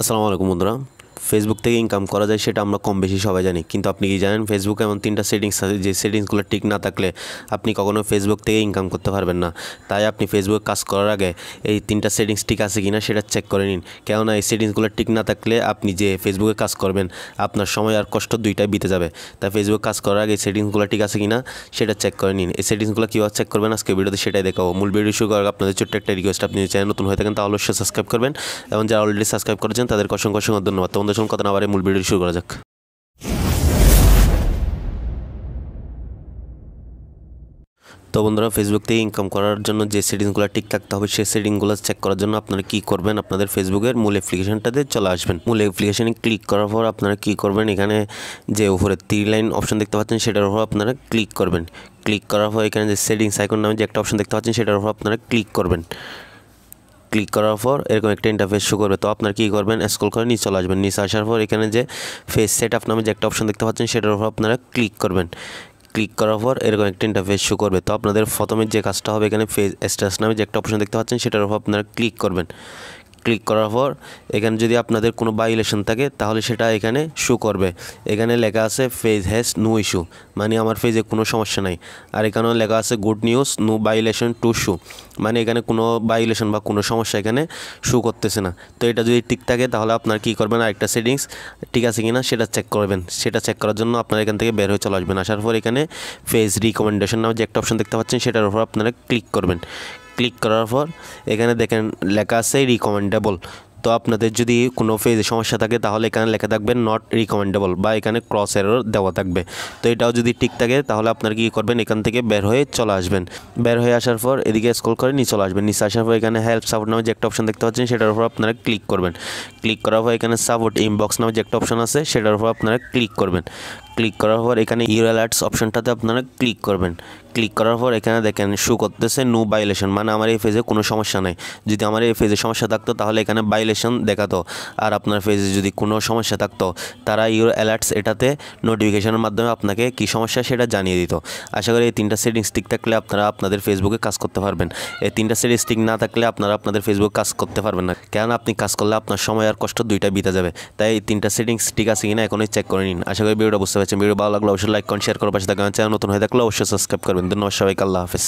আসসালামু আলাইকুম বন্ধুরা। ফেসবুক থেকে ইনকাম করা যায় সেটা আমরা কম বেশি সবাই জানি, কিন্তু আপনি কি জানেন ফেসবুকে এমন 3টা সেটিংস আছে যে সেটিংসগুলো ঠিক না থাকলে আপনি কখনো ফেসবুক থেকে ইনকাম করতে পারবেন না। তাই আপনি ফেসবুকে কাজ করার আগে এই 3টা সেটিংস ঠিক আছে কিনা সেটা চেক করে নিন, কেননা এই সেটিংসগুলো ঠিক না থাকলে আপনি যে ফেসবুকে কাজ করবেন আপনার সময় আর কষ্ট দুইটাই বিতে যাবে। তাই ফেসবুক কাজ করার আগে এই সেটিংসগুলো ঠিক আছে কিনা সেটা চেক করে নিন। এই সেটিংসগুলো কীভাবে চেক করবেন আজকে ভিডিওতে সেটাই দেখাবো। মূল ভিডিও শুরু করার আগে আপনাদের ছোট্ট একটা রিকোয়েস্ট, আপনি যদি চ্যানেল নতুন হয়ে থাকেন তাহলে অবশ্যই সাবস্ক্রাইব করবেন, এবং যারা অলরেডি সাবস্ক্রাইব করেছেন তাদেরকে অসংখ্য অসংখ্য ধন্যবাদ। তো বন্ধুদের সঙ্গে কথা না বাড়িয়ে মূল ভিডিও শুরু করা যাক। তো বন্ধুরা, ফেসবুক থেকে ইনকাম করার জন্য যে সেটিংসগুলো ঠিক থাকতে হবে সেই সেটিংসগুলো চেক করার জন্য আপনারা কী করবেন, আপনাদের ফেসবুকের মূল অ্যাপ্লিকেশনটাতে চলে আসবেন। মূল অ্যাপ্লিকেশনে ক্লিক করার পর আপনারা কী করবেন, এখানে যে উপরে 3 লাইন অপশন দেখতে পাচ্ছেন সেটার উপর আপনারা ক্লিক করবেন। ক্লিক করার পর এখানে যে সেটিংস আইকন নামে যে একটা অপশন দেখতে পাচ্ছেন সেটার উপর আপনারা ক্লিক করবেন। ক্লিক করার পর এরকম একটা ইন্টারফেস শো করবে। তো আপনারা কী করবেন, স্ক্রল করে নিচে চলে আসবেন। নিচে আসার পর এখানে যে ফেস সেটআপ নামে যে একটা অপশন দেখতে পাচ্ছেন সেটার উপর আপনারা ক্লিক করবেন। ক্লিক করার পর এরকম একটা ইন্টারফেস শো করবে। তো আপনাদের প্রথমে যে কাজটা হবে, এখানে ফেস স্ট্যাটাস নামে যে একটা অপশন দেখতে পাচ্ছেন সেটার উপর আপনারা ক্লিক করবেন। ক্লিক করার পর এখানে যদি আপনাদের কোনো ভায়োলেশন থাকে তাহলে সেটা এখানে শো করবে। এখানে লেখা আছে ফেজ হ্যাজ নো ইস্যু, মানে আমার ফেজে কোনো সমস্যা নাই। আর এখানেও লেখা আছে good news no violation to show, মানে এখানে কোনো ভায়োলেশন বা কোনো সমস্যা এখানে শো করতেছে না। তো এটা যদি ঠিক থাকে তাহলে আপনার কী করবেন, আরেকটা সেটিংস ঠিক আছে কিনা সেটা চেক করবেন। সেটা চেক করার জন্য আপনারা এখান থেকে বের হয়ে চলে আসবেন। আসার পর এখানে ফেজ রিকমেন্ডেশন নামে যে একটা অপশন দেখতে পাচ্ছেন সেটার উপর আপনারা ক্লিক করবেন। ক্লিক করার পর এখানে দেখেন লেখা আছে রিকমেন্ডেবল। তো আপনাদের যদি কোনো ফেজে সমস্যা থাকে তাহলে এখানে লেখা থাকবে নট রিকমেন্ডেবল, বা এখানে ক্রস এরর দেওয়া থাকবে। তো এটাও যদি ঠিক থাকে তাহলে আপনারা কী করবেন, এখান থেকে বের হয়ে চলে আসবেন। বের হয়ে আসার পর এদিকে স্ক্রল করে নিচে চলে আসবেন। নিচে আসার পর এখানে হেল্প সাপোর্ট নামে যে একটা অপশন দেখতে পাচ্ছেন সেটার উপর আপনারা ক্লিক করবেন। ক্লিক করার পর এখানে সাপোর্ট ইনবক্স নামে যে একটা অপশন আছে সেটার উপর আপনারা ক্লিক করবেন। ক্লিক করার পর এখানে ইউর অ্যালার্টস অপশনটাতে আপনারা ক্লিক করবেন। ক্লিক করার পর এখানে দেখেন শো করতেছে নো ভায়োলেশন, মানে আমার এই ফেজে কোনো সমস্যা নাই। যদি আমার এই ফেজে সমস্যা থাকতো তাহলে এখানে ভায়োলেশন দেখাতো, আর আপনার ফেজে যদি কোনো সমস্যা থাকতো তারা ইউর অ্যালার্টস এটাতে নোটিফিকেশনের মাধ্যমে আপনাকে কী সমস্যা সেটা জানিয়ে দিত। আশা করি এই 3টা সেটিংস ঠিক থাকলে আপনারা আপনাদের ফেসবুকে কাজ করতে পারবেন। এই 3টা সেটিংস ঠিক না থাকলে আপনারা আপনাদের ফেসবুকে কাজ করতে পারবেন না, কেন আপনি কাজ করলে আপনার সময় আর কষ্ট দুইটা বিতে যাবে। তাই এই 3টা সেটিংস ঠিক আছে কিনা এখনই চেক করে নিন। আশা করি ভিডিওটা বুঝতে পারছেন। ভিডিও ভালো লাগলে অবশ্যই লাইক করেন, শেয়ার করার পাশে থাকবেন। চ্যানেল নতুন হয়ে থাকলে অবশ্যই সাবস্ক্রাইব করবেন। ধন্যবাদ সবাইকে। আল্লাহ হাফেজ।